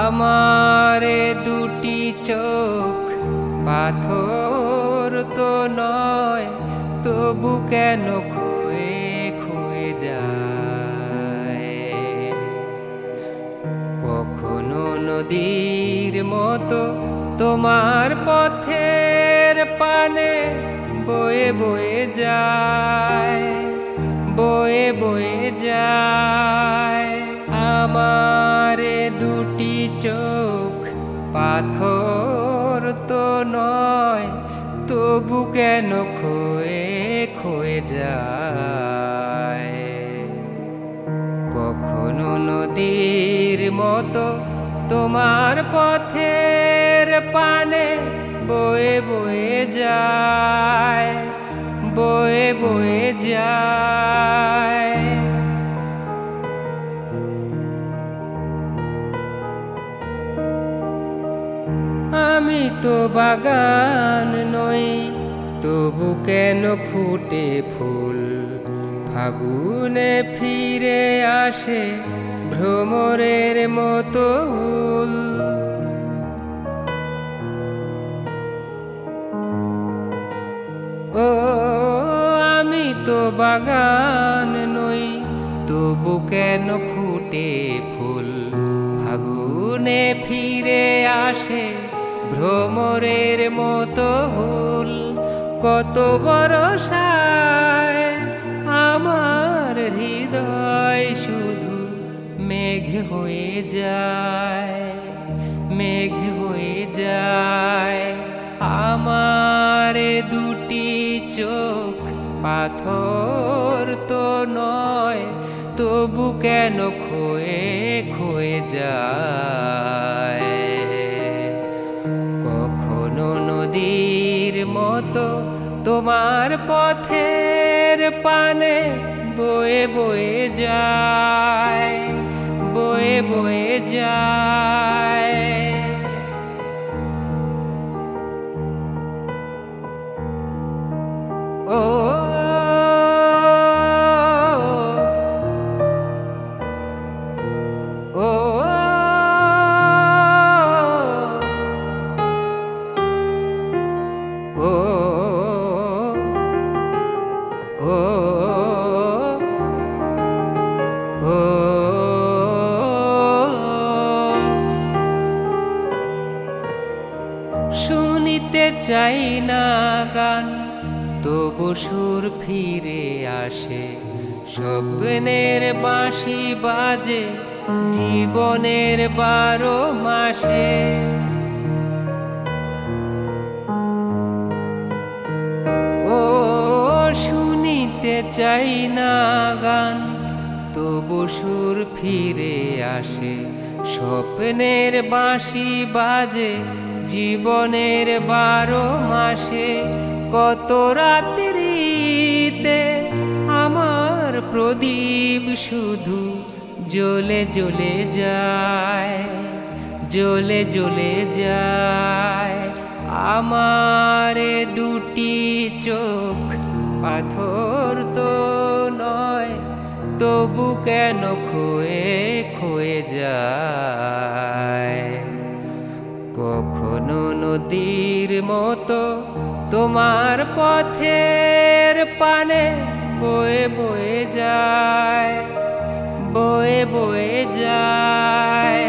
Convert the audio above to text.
আমারে দুটি চোখ পাথর তো নয়, তবু কেন খুয়ে খুয়ে যায়। কখনো নদীর মতো তোমার পথের পানে বয়ে বয়ে যায়, বয়ে বয়ে যায়। আমারে দুটি চোখ পাথর তো নয়, তবু কেন খুয়ে খুয়ে যায়। কখনো নদীর মতো তোমার পথের পানে বয়ে বয়ে যায়, বয়ে বয়ে যায়। আমি তো বাগান নই, তবু কেন ফুটে ফুল। ফাগুনে ফিরে আসে ভ্রমরের মতো হুল। ও আমি তো বাগান নই, তবু কেন ফুটে ফুল। ফাগুনে ফিরে আসে ভ্রমরের মতো হুল। কত বরষায় আমার হৃদয় শুধু মেঘ হয়ে যায়, মেঘ হয়ে যায়। আমার দুটি চোখ পাথর তো নয়, তবু কেন খুয়ে খুয়ে যায়। কখনো নদীর মতো তোমার পথের পানে বয়ে বয়ে যায়, বয়ে বয়ে যায়। ও ও ও ও ও শুনিতে চাই না গান, তবু সুর ফিরে আসে। স্বপ্নের বাঁশি বাজে জীবনের 12 মাসে। ও শুনিতে চাই না গান, তবু সুর ফিরে আসে। স্বপ্নের বাঁশি বাজে জীবনের 12 মাসে। কত রাত্রিতে আমার প্রদীপ শুধু জ্বলে জ্বলে যায়, জ্বলে জ্বলে যায়। আমার দুটি চোখ পাথর তো নয়, তবু কেন খুয়ে খুয়ে যায়। কখনো নদীর মতো তোমার পথের পানে বয়ে বয়ে যায়, বয়ে বয়ে যায়।